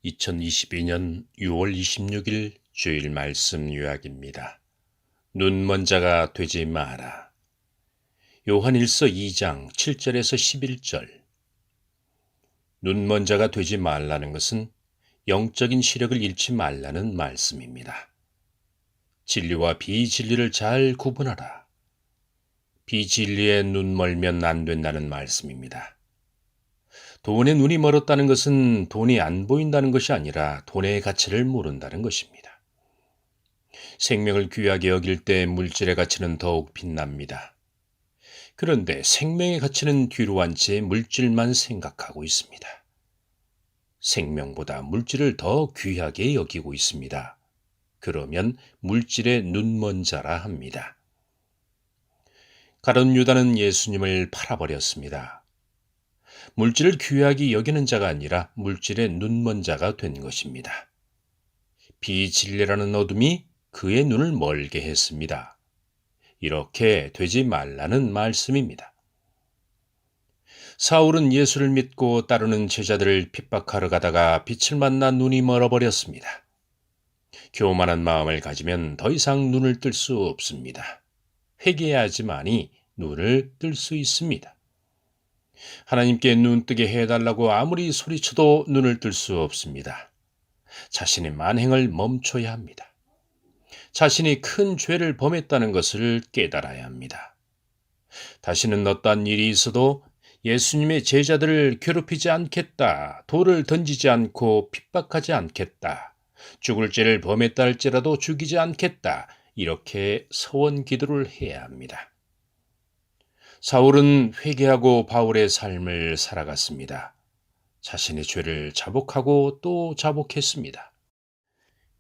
2022년 6월 26일 주일 말씀 요약입니다. 눈먼 자가 되지 마라. 요한일서 2장 7절에서 11절. 눈먼 자가 되지 말라는 것은 영적인 시력을 잃지 말라는 말씀입니다. 진리와 비진리를 잘 구분하라. 비진리에 눈 멀면 안 된다는 말씀입니다. 돈에 눈이 멀었다는 것은 돈이 안 보인다는 것이 아니라 돈의 가치를 모른다는 것입니다. 생명을 귀하게 여길 때 물질의 가치는 더욱 빛납니다. 그런데 생명의 가치는 뒤로 한 채 물질만 생각하고 있습니다. 생명보다 물질을 더 귀하게 여기고 있습니다. 그러면 물질에 눈먼 자라 합니다. 가룟 유다는 예수님을 팔아버렸습니다. 물질을 귀하게 여기는 자가 아니라 물질에 눈먼 자가 된 것입니다. 비진리라는 어둠이 그의 눈을 멀게 했습니다. 이렇게 되지 말라는 말씀입니다. 사울은 예수를 믿고 따르는 제자들을 핍박하러 가다가 빛을 만나 눈이 멀어버렸습니다. 교만한 마음을 가지면 더 이상 눈을 뜰 수 없습니다. 회개해야지만이 눈을 뜰 수 있습니다. 하나님께 눈 뜨게 해달라고 아무리 소리쳐도 눈을 뜰 수 없습니다. 자신의 만행을 멈춰야 합니다. 자신이 큰 죄를 범했다는 것을 깨달아야 합니다. 다시는 어떠한 일이 있어도 예수님의 제자들을 괴롭히지 않겠다, 돌을 던지지 않고 핍박하지 않겠다, 죽을 죄를 범했다 할지라도 죽이지 않겠다, 이렇게 서원 기도를 해야 합니다. 사울은 회개하고 바울의 삶을 살아갔습니다. 자신의 죄를 자복하고 또 자복했습니다.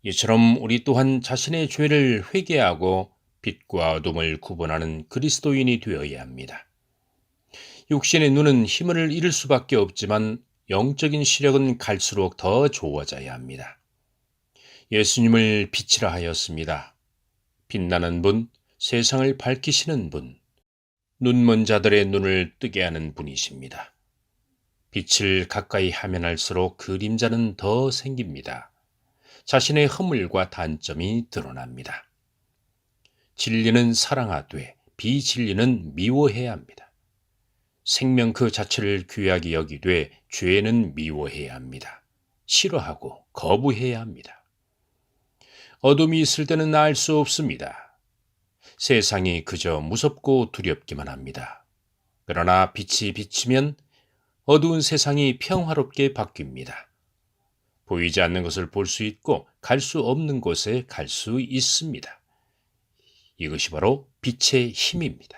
이처럼 우리 또한 자신의 죄를 회개하고 빛과 어둠을 구분하는 그리스도인이 되어야 합니다. 육신의 눈은 힘을 잃을 수밖에 없지만 영적인 시력은 갈수록 더 좋아져야 합니다. 예수님을 빛이라 하였습니다. 빛나는 분, 세상을 밝히시는 분, 눈먼 자들의 눈을 뜨게 하는 분이십니다. 빛을 가까이 하면 할수록 그림자는 더 생깁니다. 자신의 허물과 단점이 드러납니다. 진리는 사랑하되 비진리는 미워해야 합니다. 생명 그 자체를 귀하게 여기되 죄는 미워해야 합니다. 싫어하고 거부해야 합니다. 어둠이 있을 때는 알 수 없습니다. 세상이 그저 무섭고 두렵기만 합니다. 그러나 빛이 비치면 어두운 세상이 평화롭게 바뀝니다. 보이지 않는 것을 볼 수 있고 갈 수 없는 곳에 갈 수 있습니다. 이것이 바로 빛의 힘입니다.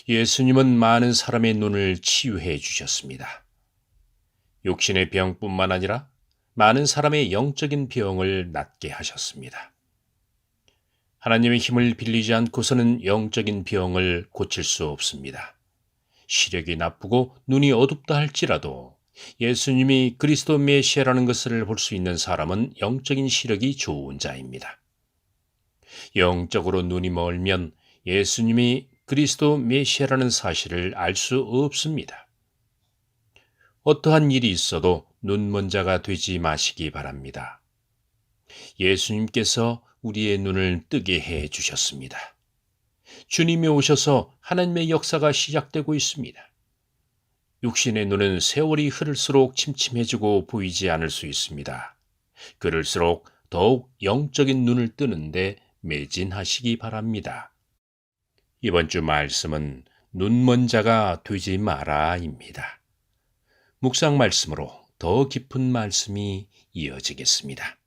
예수님은 많은 사람의 눈을 치유해 주셨습니다. 육신의 병뿐만 아니라 많은 사람의 영적인 병을 낫게 하셨습니다. 하나님의 힘을 빌리지 않고서는 영적인 병을 고칠 수 없습니다. 시력이 나쁘고 눈이 어둡다 할지라도 예수님이 그리스도 메시아라는 것을 볼 수 있는 사람은 영적인 시력이 좋은 자입니다. 영적으로 눈이 멀면 예수님이 그리스도 메시아라는 사실을 알 수 없습니다. 어떠한 일이 있어도 눈먼 자가 되지 마시기 바랍니다. 예수님께서 우리의 눈을 뜨게 해 주셨습니다. 주님이 오셔서 하나님의 역사가 시작되고 있습니다. 육신의 눈은 세월이 흐를수록 침침해지고 보이지 않을 수 있습니다. 그럴수록 더욱 영적인 눈을 뜨는데 매진하시기 바랍니다. 이번 주 말씀은 눈먼 자가 되지 마라입니다. 묵상 말씀으로 더 깊은 말씀이 이어지겠습니다.